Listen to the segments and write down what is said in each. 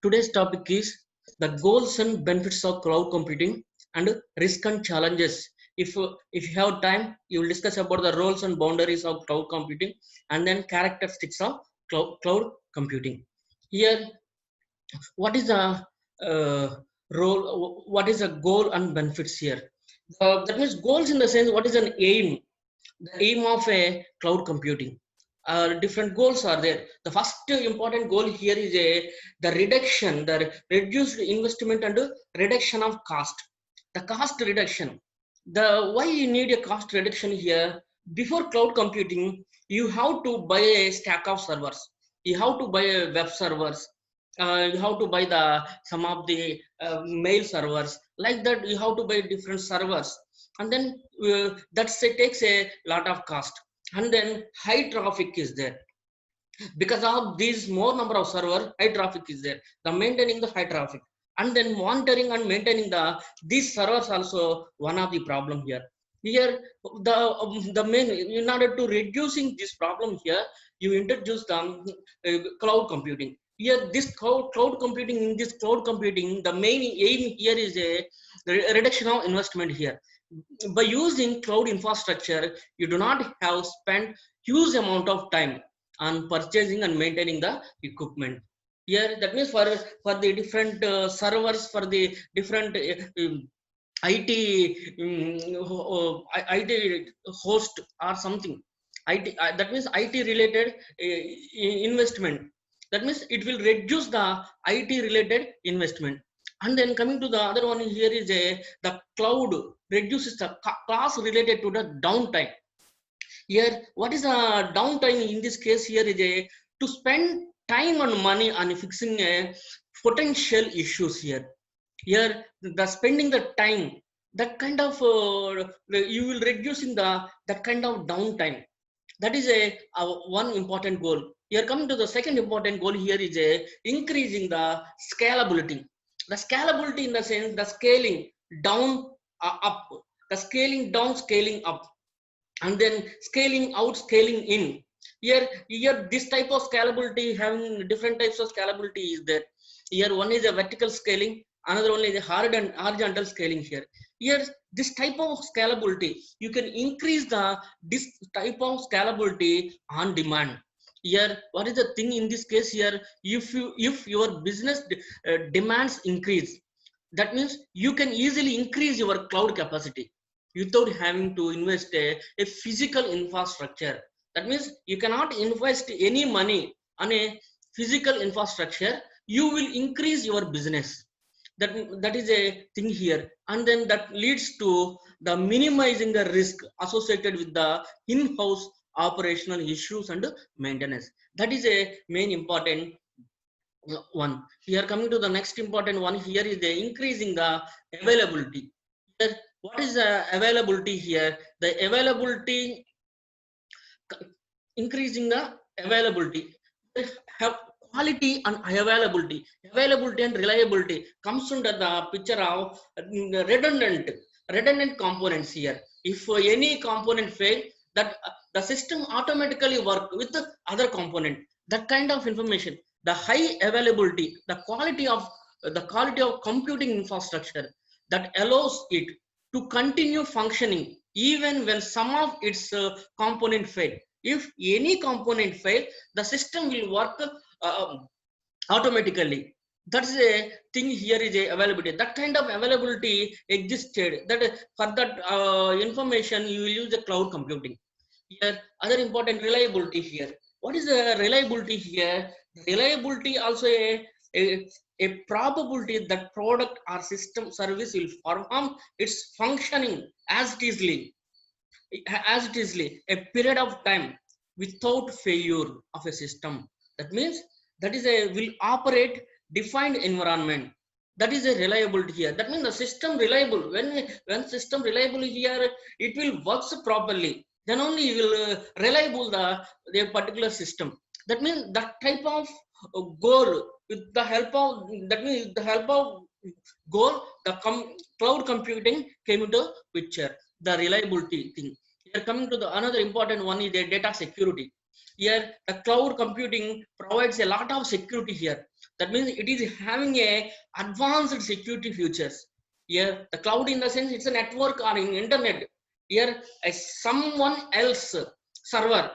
Today's topic is the goals and benefits of cloud computing and risk and challenges. If you have time, you will discuss about the roles and boundaries of cloud computing and then characteristics of cloud computing. Here, what is the role? What is a goal and benefits here? That means goals in the sense what is an aim? The aim of a cloud computing. Different goals are there. The first important goal here is the reduced investment and reduction of cost. The cost reduction. The why you need a cost reduction here? Before cloud computing, you have to buy a stack of servers. You have to buy a web servers. You have to buy the some of the mail servers. Like that, you have to buy different servers, and then takes a lot of cost, and then high traffic is there. Because of these more number of server, high traffic is there, the maintaining the high traffic, and then monitoring and maintaining these servers also one of the problem here. The main, in order to reducing this problem here, you introduce the cloud computing. Here this cloud computing, in this cloud computing, the main aim here is a reduction of investment here. By using cloud infrastructure, you do not have spent huge amount of time on purchasing and maintaining the equipment. Here, that means for the different servers, for the different IT IT host or something. IT that means IT related investment. That means it will reduce the IT related investment. And then coming to the other one here is the cloud reduces the cost related to the downtime. Here, what is a downtime in this case here is to spend time and money on fixing potential issues here. Here, the spending the time, that kind of you will reducing that kind of downtime. That is one important goal. Here, coming to the second important goal here is increasing the scalability. The scalability in the sense the scaling down up, the scaling down, scaling up, and then scaling out, scaling in. Here this type of scalability, having different types of scalability is there. Here one is a vertical scaling, another one is a horizontal scaling. Here this type of scalability, you can increase this type of scalability on demand. Here what is the thing in this case here? If your business demands increase, that means you can easily increase your cloud capacity without having to invest a physical infrastructure. That means you cannot invest any money on a physical infrastructure. You will increase your business. That is a thing here, and then that leads to the minimizing the risk associated with the in-house operational issues and maintenance. That is a main important one. Here coming to the next important one here is the increasing the availability. Here, what is the availability here? The availability, increasing the availability. Have quality and availability and reliability comes under the picture of redundant components here. If any component fail, that the system automatically work with the other component. That kind of information, the high availability, the quality of computing infrastructure that allows it to continue functioning even when some of its component fail. If any component fail, the system will work automatically. That's a thing here is a availability. That kind of availability existed. That for that information you will use the cloud computing. Here, other important reliability here. What is the reliability here? Reliability also a probability that product or system service will perform its functioning as it is a period of time without failure of a system. That means that is a will operate defined environment. That is a reliability here. That means the system reliable. When system reliable here, it will works properly. Then only you will reliable the particular system. That means that type of goal with the help of, that means with the help of goal, the cloud computing came into picture. The reliability thing. Here coming to the another important one is the data security. Here the cloud computing provides a lot of security here. That means it is having a advanced security features. Here, the cloud in the sense it's a network or in internet. Here, a someone else server.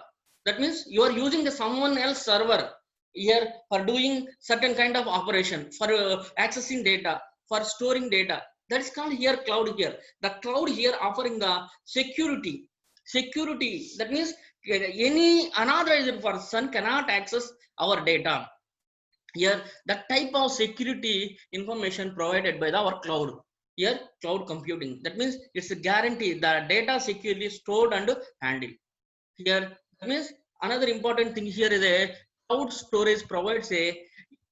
That means you are using the someone else server here for doing certain kind of operation, for accessing data, for storing data. That is called here cloud here. The cloud here offering the security. Security. That means any unauthorized person cannot access our data. Here, the type of security information provided by our cloud. Here, cloud computing. That means it's a guarantee the data securely stored and handled. Here, that means another important thing here is a cloud storage provides a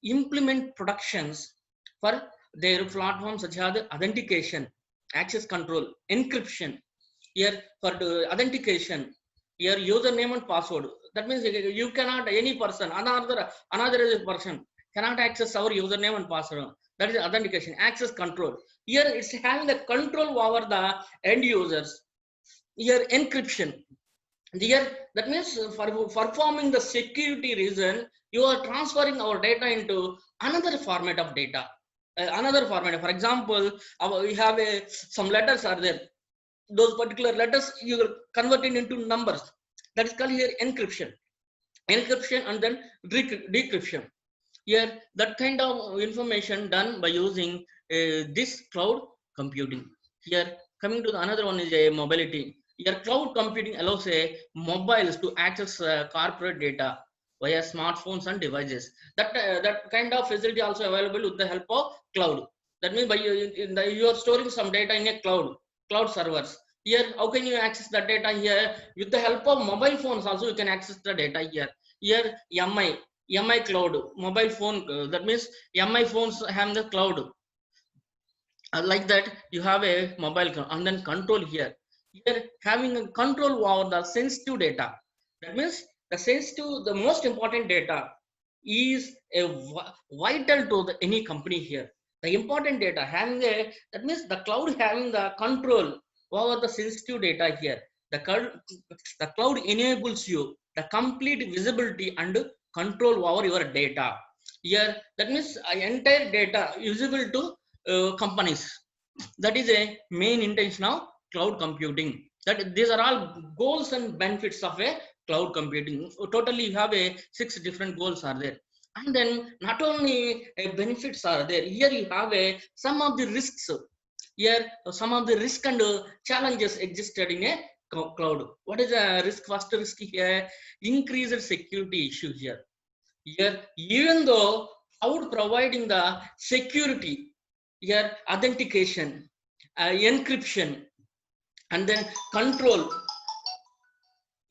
implement productions for their platforms such as authentication, access control, encryption. Here for the authentication, here username and password. That means you cannot any person another person cannot access our username and password. That is authentication, access control. Here it's having the control over the end users. Here encryption. Here that means for performing the security reason, you are transferring our data into another format of data. Another format. For example, we have some letters are there. Those particular letters you are converting into numbers. That is called here encryption. Encryption and then decryption. Here, that kind of information done by using this cloud computing. Here, coming to the another one is a mobility. Here, cloud computing allows a mobiles to access corporate data via smartphones and devices. That kind of facility also available with the help of cloud. That means by you are storing some data in a cloud servers. Here, how can you access the data here? With the help of mobile phones also you can access the data here. Here, MI cloud, mobile phone, that means MI phones have the cloud. Like that, you have a mobile and then control here. Here, having a control over the sensitive data. That means the most important data is a vital to any company here. The important data having that means the cloud having the control over the sensitive data here. The cloud enables you the complete visibility and control over your data. Here, that means entire data visible to companies. That is a main intention of cloud computing. That these are all goals and benefits of a cloud computing. Totally, you have a 6 different goals are there. And then not only benefits are there. Here you have a some of the risks. Here some of the risk and challenges existed in a cloud. What is the risk? First risk here, increased security issue here. Here, even though cloud providing the security, here authentication, encryption, and then control.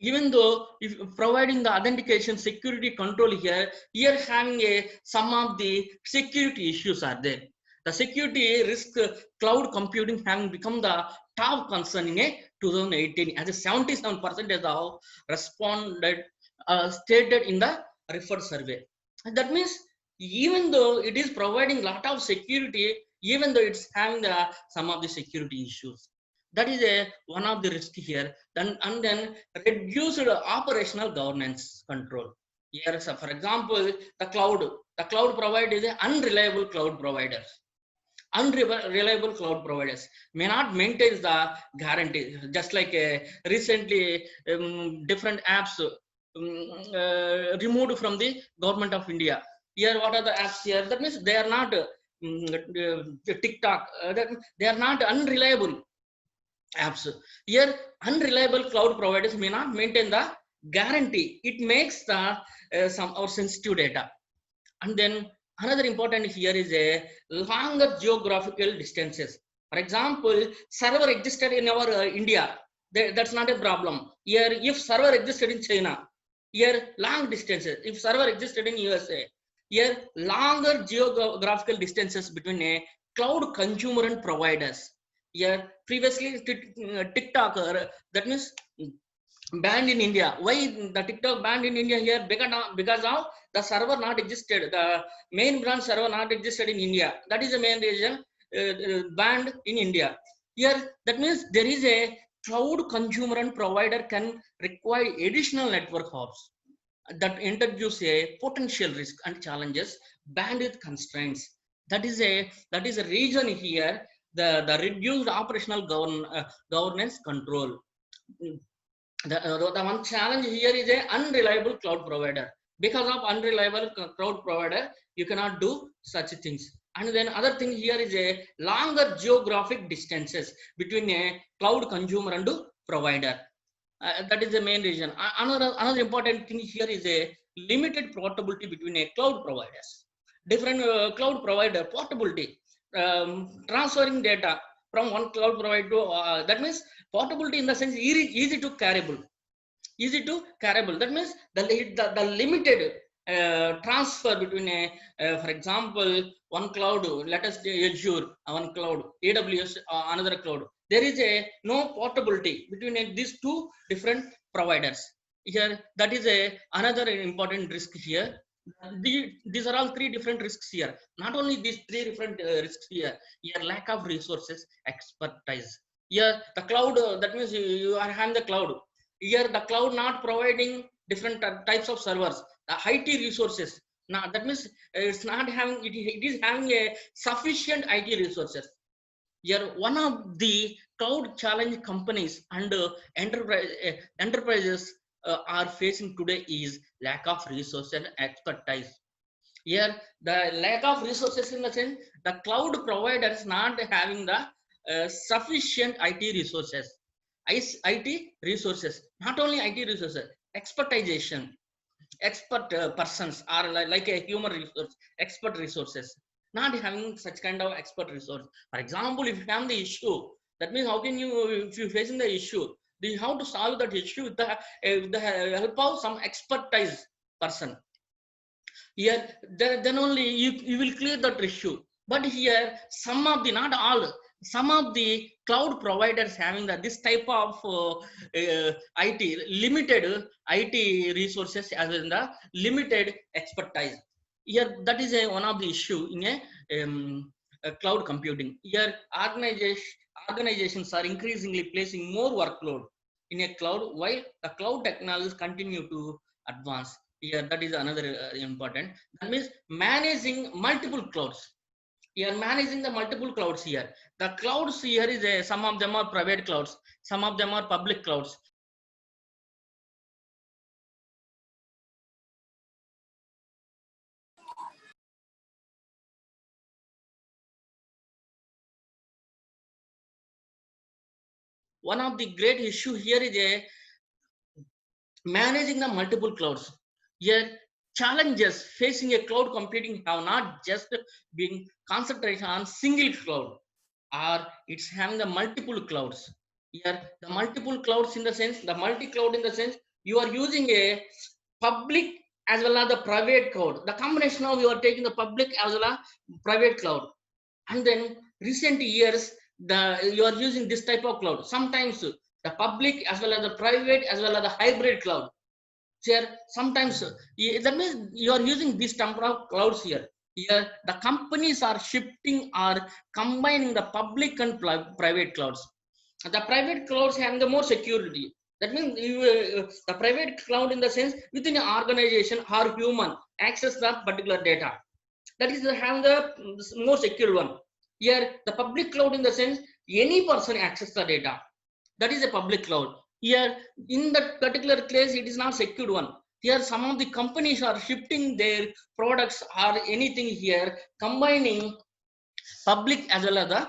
Even though if providing the authentication, security control here having a some of the security issues are there. The security risk cloud computing having become the top concern in a 2018 as a 77% of responded stated in the referred survey. That means even though it is providing lot of security, even though it's having the some of the security issues, that is a one of the risk here. And then reduced operational governance control. Here, so for example, the cloud provider is an unreliable cloud providers. Unreliable cloud providers may not maintain the guarantee. Just like recently different apps removed from the government of India. Here, what are the apps here? That means they are not TikTok. They are not unreliable apps. Here, unreliable cloud providers may not maintain the guarantee. It makes the some our sensitive data. And then another important here is a longer geographical distances. For example, server existed in our India. That's not a problem. Here, if server existed in China, here long distances. If server existed in USA, here longer geographical distances between a cloud consumer and providers. Here previously TikTok, that means banned in India. Why the TikTok banned in India here? Because of the server not existed. The main brand server not existed in India. That is the main reason banned in India. Here that means there is a cloud consumer and provider can require additional network hops that introduce a potential risk and challenges bandwidth constraints. That is a region here. The reduced operational governance control. The one challenge here is a unreliable cloud provider. Because of unreliable cloud provider, you cannot do such things. And then other thing here is a longer geographic distances between a cloud consumer and provider. That is the main reason. Another important thing here is a limited portability between a cloud providers. Different cloud provider portability, transferring data from one cloud provider to that means portability in the sense easy to carryable. That means the limited transfer between a for example one cloud, let us say Azure, one cloud, AWS, another cloud. There is a no portability between these two different providers here. That is a another important risk here. These are all three different risks here. Not only these three different risks here. Here lack of resources, expertise. Here the cloud, that means you are having the cloud. Here the cloud not providing different types of servers, the IT resources. Now that means it's not having it is having a sufficient IT resources. Here one of the cloud challenge companies and enterprises are facing today is lack of resource and expertise. Here the lack of resources in the sense the cloud providers not having the sufficient IT resources. IT resources, not only IT resources, expertization, expert persons are like a human resource, expert resources, not having such kind of expert resource. For example, if you have the issue, that means how can you, if you facing the issue, then how to solve that issue with the help of some expertise person. Here then only you will clear that issue. But here some of the, not all, some of the cloud providers having this type of IT limited IT resources as well as the limited expertise. Here that is one of the issue in a cloud computing. Here organizations are increasingly placing more workload in a cloud while the cloud technologies continue to advance. Here that is another important. That means managing multiple clouds. You are managing the multiple clouds here. The clouds here is some of them are private clouds, some of them are public clouds. One of the great issue here is managing the multiple clouds. Here challenges facing a cloud computing have not just been concentration on single cloud, or it's having the multiple clouds. Here the multiple clouds in the sense, the multi-cloud in the sense you are using a public as well as the private cloud. The combination of you are taking the public as well as private cloud. And then recent years you are using this type of cloud. Sometimes the public as well as the private as well as the hybrid cloud. Here sometimes that means you are using this number of clouds here. Here the companies are shifting or combining the public and private clouds. The private clouds have the more security. That means the private cloud in the sense within an organization or human access the particular data. That is have the more secure one. Here the public cloud in the sense any person access the data. That is a public cloud. Here in that particular case it is not secured one. Here some of the companies are shifting their products or anything here, combining public as well as the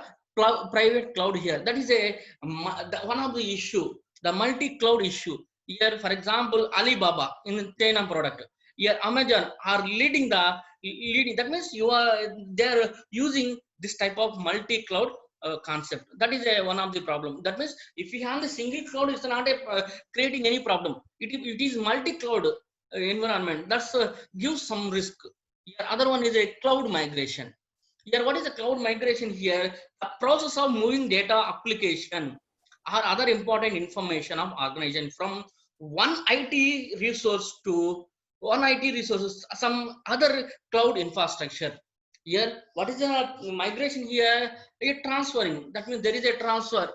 private cloud here. That is one of the issue, the multi-cloud issue. Here for example Alibaba in the China product. Here Amazon are leading, that means they're using this type of multi-cloud concept. That is one of the problem. That means if you have the single cloud, it's not creating any problem. It is multi-cloud environment. That's gives some risk. Here other one is a cloud migration. Here what is the cloud migration here? The process of moving data, application or other important information of organization from one IT resource to one IT resources, some other cloud infrastructure. Here what is the migration here? A transferring. That means there is a transfer,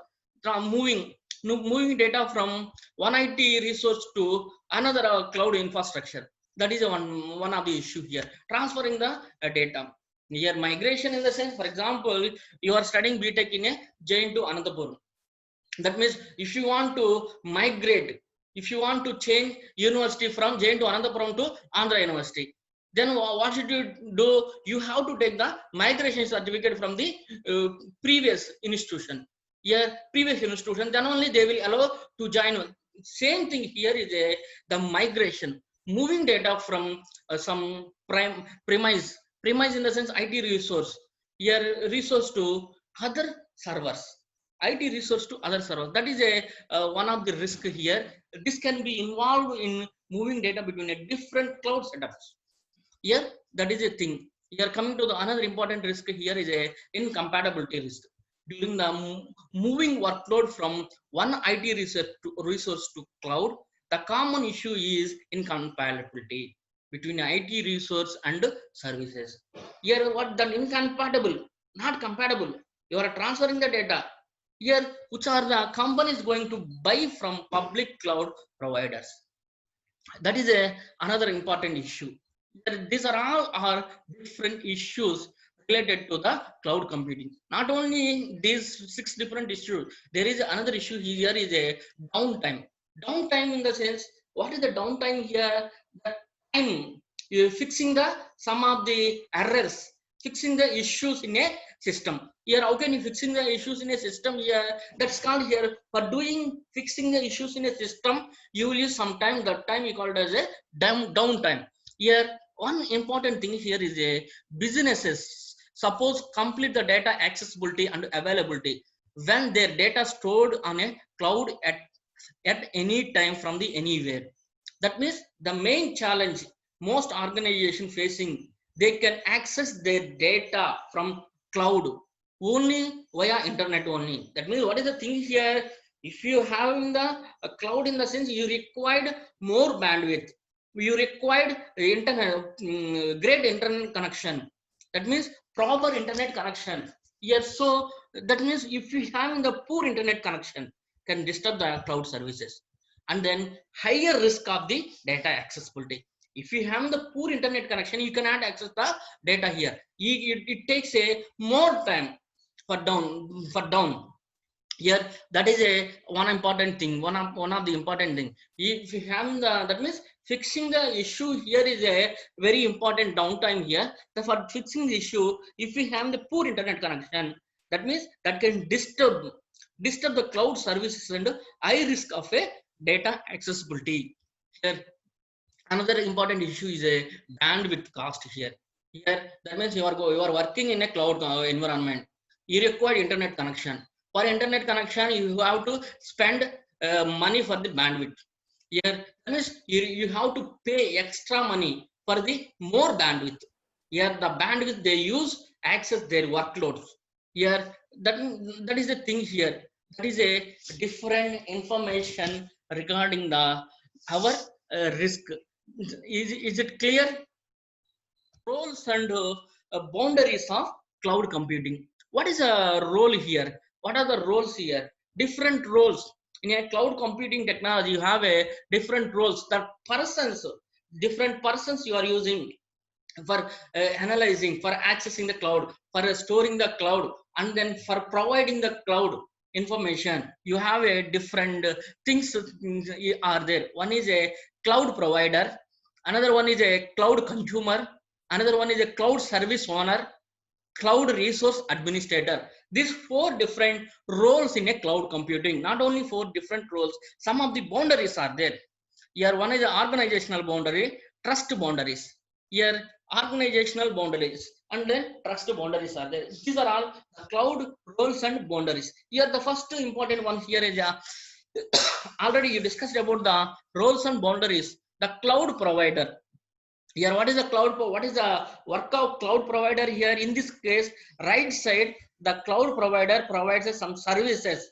moving data from one IT resource to another cloud infrastructure. That is one of the issue here. Transferring the data. Here migration in the sense, for example, you are studying BTech in a Jain to Anantapur. That means if you want to migrate, if you want to change university from Jain to Anandapuram to Andhra University, then what should you do? You have to take the migration certificate from the previous institution. Yeah, previous institution, then only they will allow to join. Same thing here is the migration, moving data from some premise in the sense IT resource, here resource to other servers, IT resource to other servers. That is a one of the risk here. This can be involved in moving data between a different cloud setups. Here, that is a thing. Here coming to the another important risk here is a incompatibility risk. During the moving workload from one IT resource to cloud, the common issue is incompatibility between IT resource and services. Here, what the incompatible, not compatible. You are transferring the data. Here, which are the companies going to buy from public cloud providers? That is another important issue. These are all are different issues related to the cloud computing. Not only these 6 different issues, there is another issue here is a downtime. Downtime in the sense, what is the downtime here? The time you fixing the some of the errors, fixing the issues in a system. Here, how can you fixing the issues in a system here? That's called here for doing fixing the issues in a system. You will use some time. That time you call it as a downtime. Here, one important thing here is a businesses suppose complete the data accessibility and availability when their data stored on a cloud at any time from the anywhere. That means the main challenge most organization facing, they can access their data from cloud only via internet only. That means what is the thing here? If you have in the cloud in the sense you required more bandwidth, you required internet, great internet connection. That means proper internet connection. Yes, so that means if you have the poor internet connection, can disturb the cloud services, and then higher risk of the data accessibility. If you have the poor internet connection, you cannot access the data here. It takes a more time for down here. That is a one important thing, one of the important thing. If you have the, that means fixing the issue here is a very important downtime here. For fixing the issue, if we have the poor internet connection, that means that can disturb the cloud services and high risk of a data accessibility here. Another important issue is a bandwidth cost here. Here, that means you are working in a cloud environment. You require internet connection. For internet connection, you have to spend money for the bandwidth. Here, that means you have to pay extra money for the more bandwidth. Here, the bandwidth they use access their workloads. Here, that is the thing here. That is a different information regarding the our risk. Is it clear? Roles and boundaries of cloud computing. What is a role here? What are the roles here? Different roles in a cloud computing technology. You have a different roles that different persons you are using for analyzing, for accessing the cloud, for storing the cloud, and then for providing the cloud information. You have a different things are there. One is a cloud provider, another one is a cloud consumer, another one is a cloud service owner, cloud resource administrator. These 4 different roles in a cloud computing. Not only 4 different roles, some of the boundaries are there. Here, one is the organizational boundary, trust boundaries. Here, organizational boundaries and then trust boundaries are there. These are all the cloud roles and boundaries. Here, the first important one here is already you discussed about the roles and boundaries. The cloud provider. Here, what is the cloud? What is the work of cloud provider here? In this case, right side, the cloud provider provides some services.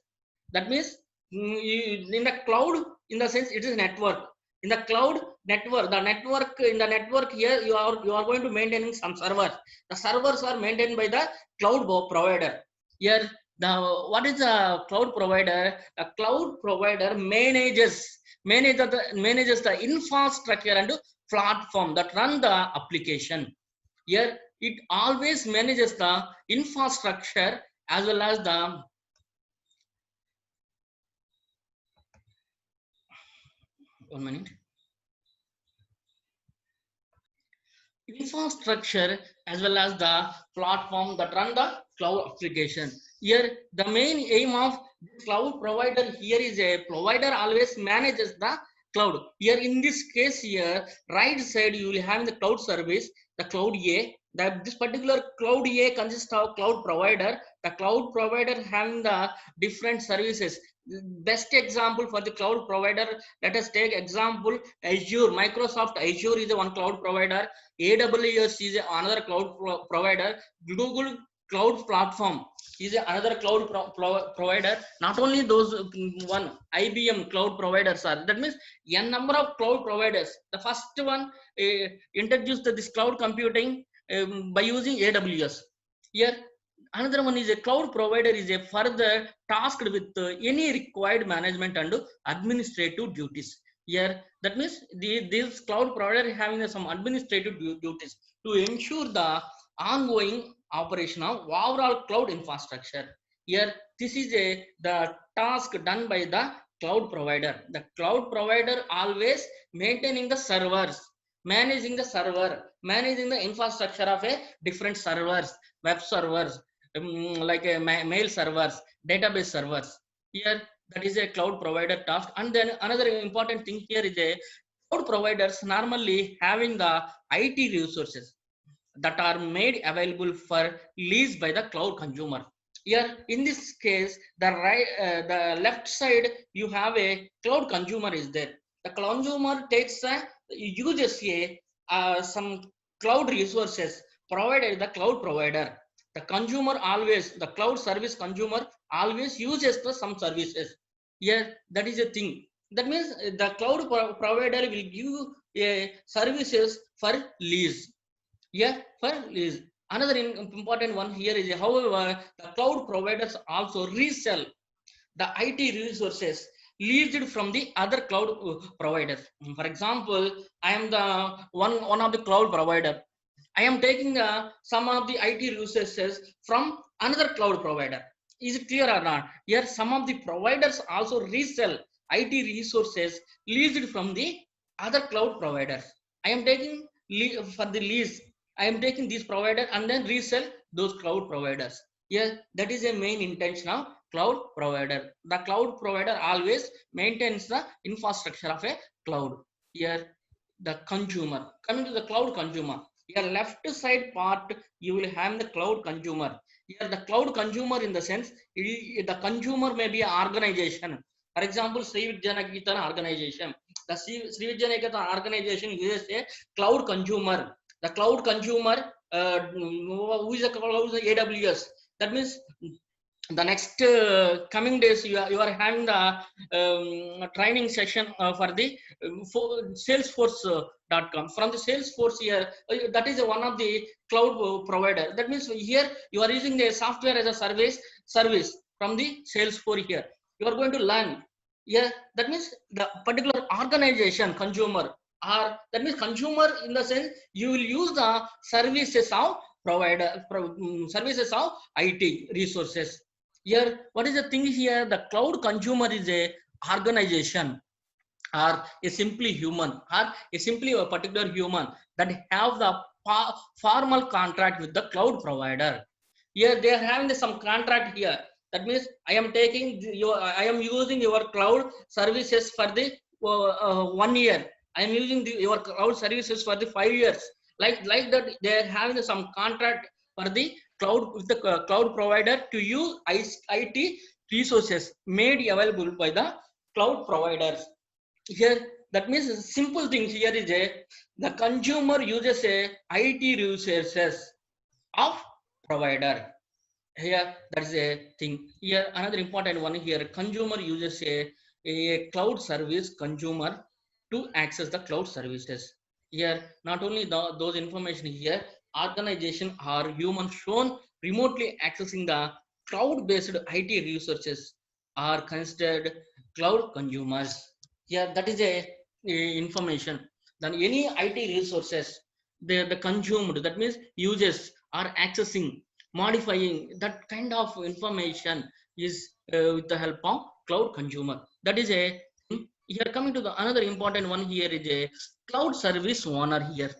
That means in the cloud, in the sense it is network. In the cloud network, in the network here, you are going to maintain some servers. The servers are maintained by the cloud provider. Here, what is the cloud provider? The cloud provider manages the infrastructure and platform that run the application. Here it always manages the infrastructure as well as the one minute infrastructure as well as the platform that run the cloud application. Here the main aim of this cloud provider here is a provider always manages the cloud. Here in this case here right side you will have the cloud service, the cloud A. This particular cloud A consists of cloud provider. The cloud provider having the different services. Best example for the cloud provider, let us take example Azure. Microsoft Azure is a one cloud provider. AWS is another cloud provider. Google Cloud Platform is another cloud provider. Not only those one, IBM cloud providers are. That means n number of cloud providers. The first one introduced this cloud computing by using AWS. Here another one is a cloud provider is a further tasked with any required management and administrative duties. Here that means this cloud provider having some administrative duties to ensure the ongoing operation of overall cloud infrastructure. Here this is the task done by the cloud provider. The cloud provider always maintaining the servers, managing the server, managing the infrastructure of a different servers, web servers, like a mail servers, database servers. Here that is a cloud provider task. And then another important thing here is a cloud providers normally having the IT resources that are made available for lease by the cloud consumer. Here in this case the left side you have a cloud consumer is there. The consumer takes uses some cloud resources provided the cloud provider. The consumer always, the cloud service consumer always uses some services. Here that is a thing. That means the cloud provider will give services for lease. Yeah, for lease. Another important one here is, however, the cloud providers also resell the IT resources leased from the other cloud providers. For example, I am the one of the cloud provider. I am taking some of the IT resources from another cloud provider. Is it clear or not? Here, some of the providers also resell IT resources leased from the other cloud providers. I am taking for the lease. I am taking this provider and then resell those cloud providers. Here, that is a main intention of cloud provider. The cloud provider always maintains the infrastructure of a cloud. Here, the consumer. Coming to the cloud consumer. Here, left side part, you will have the cloud consumer. Here, the cloud consumer in the sense, the consumer may be an organization. For example, Sri Vijayanagitana organization. The Sri Vijayanagitana organization uses a cloud consumer. The cloud consumer, who is a cloud AWS. That means the next coming days you are having the training session for the Salesforce.com. From the Salesforce here, that is one of the cloud provider. That means here you are using the software as a service from the Salesforce. Here you are going to learn. Yeah, that means the particular organization consumer, or that means consumer in the sense you will use the services of provider, services of IT resources. Here, what is the thing here? The cloud consumer is a organization or a simply human or a simply a particular human that have the formal contract with the cloud provider. Here they are having some contract here. That means I am taking I am using your cloud services for the 1 year. I am using your cloud services for the 5 years. Like that, they are having some contract for the cloud with the cloud provider to use IT resources made available by the cloud providers. Here, that means simple thing here is the consumer uses a IT resources of provider. Here that is a thing. Here another important one here, consumer uses a cloud service consumer to access the cloud services. Here not only those information here, organization or human shown remotely accessing the cloud based IT resources are considered cloud consumers. Yeah, that is a information. then any IT resources the consumed, that means uses are accessing, modifying that kind of information is with the help of cloud consumer. That is a here. Coming to the another important one here is a cloud service owner here.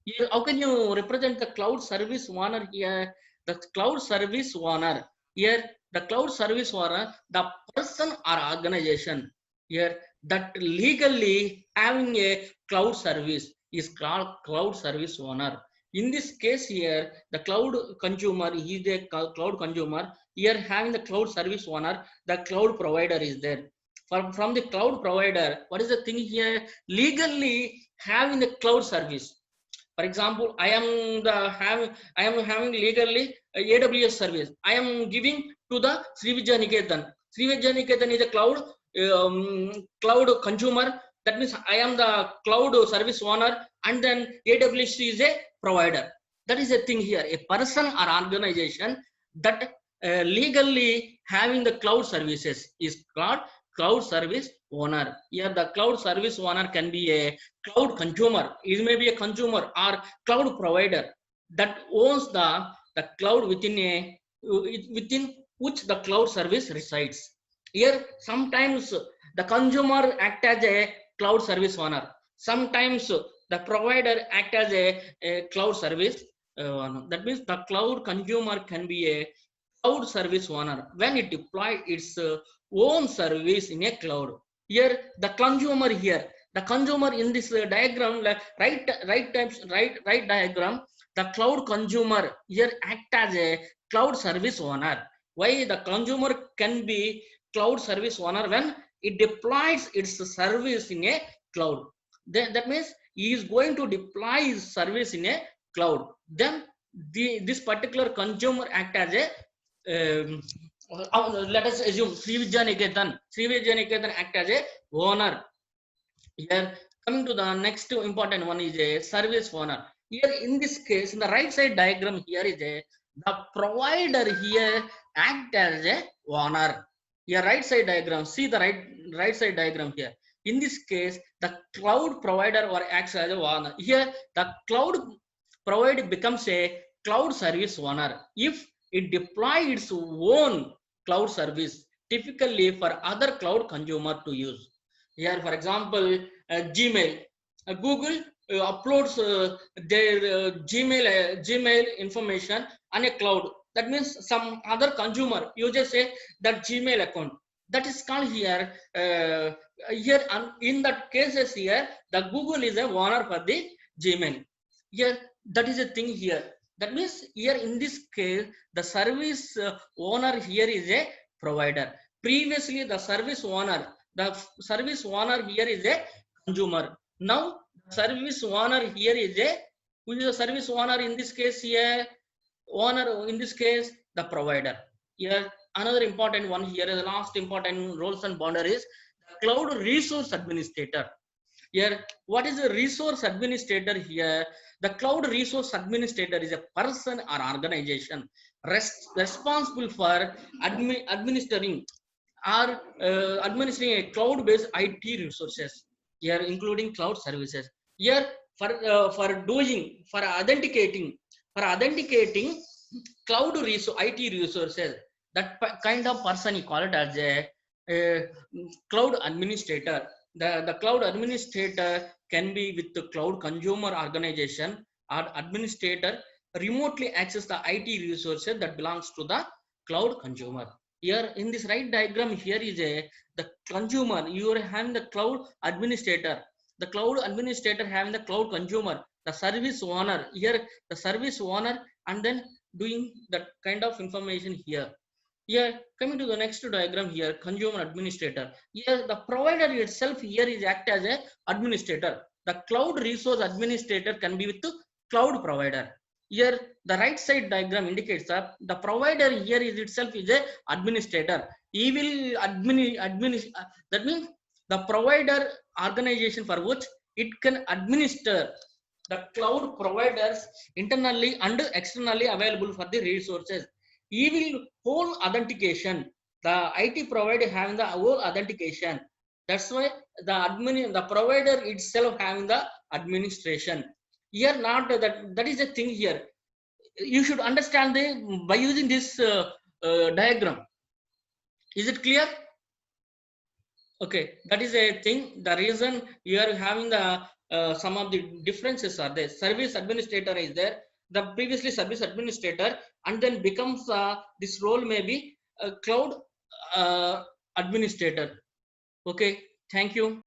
Here, how can you represent the cloud service owner here? The cloud service owner here, the cloud service owner, the person or organization here that legally having a cloud service is called cloud service owner. In this case here, the cloud consumer is a cloud consumer. Here having the cloud service owner, the cloud provider is there. From the cloud provider, what is the thing here? Legally having the cloud service. For example, I am having legally AWS service. I am giving to the Srivijayaniketan. Srivijayaniketan is a cloud consumer. That means I am the cloud service owner, and then AWS is a provider. That is a thing here. A person or organization that legally having the cloud services is called cloud service owner. Here, the cloud service owner can be a cloud consumer. It may be a consumer or cloud provider that owns the cloud within which the cloud service resides. Here, sometimes the consumer act as a cloud service owner. Sometimes the provider act as a cloud service owner. That means the cloud consumer can be a cloud service owner when it deploy its own service in a cloud. Here, the consumer here, the consumer in this diagram, like right diagram, the cloud consumer here act as a cloud service owner. Why the consumer can be cloud service owner? When it deploys its service in a cloud, then that means he is going to deploy his service in a cloud. Then this particular consumer act as a let us assume Srivijayaniketan act as a owner. Here, coming to the next important one is a service owner. Here, in this case, in the right side diagram, here is a the provider here act as a owner. Here, right side diagram. See the right side diagram here. In this case, the cloud provider or acts as a owner. Here, the cloud provider becomes a cloud service owner if it deploys its own cloud service, typically for other cloud consumer to use. Here, for example, Gmail. Google uploads their Gmail information on a cloud. That means some other consumer uses that Gmail account. That is called here. Here, in that cases here, the Google is a owner for the Gmail. Here, that is a thing here. That means here in this case, the service owner here is a provider. Previously, the service owner here is a consumer. Now, service owner here is a, who is the service owner in this case here? Owner in this case, the provider. Here, another important one here, the last important roles and boundaries, the cloud resource administrator. Here, what is a resource administrator here? The cloud resource administrator is a person or organization responsible for administering a cloud-based IT resources. Here, including cloud services. Here, for authenticating cloud IT resources. That kind of person, you call it as a cloud administrator. The cloud administrator can be with the cloud consumer organization, or administrator remotely access the IT resources that belongs to the cloud consumer. Here in this right diagram, here is the consumer. You are having the cloud administrator. The cloud administrator having the cloud consumer, the service owner. Here the service owner, and then doing that kind of information here. Here, coming to the next diagram here, consumer administrator. Here, the provider itself here is act as a administrator. The cloud resource administrator can be with the cloud provider. Here, the right side diagram indicates that the provider here is itself is a administrator. He will that means the provider organization for which it can administer the cloud providers internally and externally available for the resources. He will whole authentication. The IT provider having the whole authentication. That's why the provider itself having the administration. Here not that is the thing here. You should understand by using this diagram. Is it clear? Okay, that is a thing. The reason you are having the some of the differences are there. Service administrator is there. The previously service administrator, and then becomes this role may be a cloud administrator. Okay, thank you.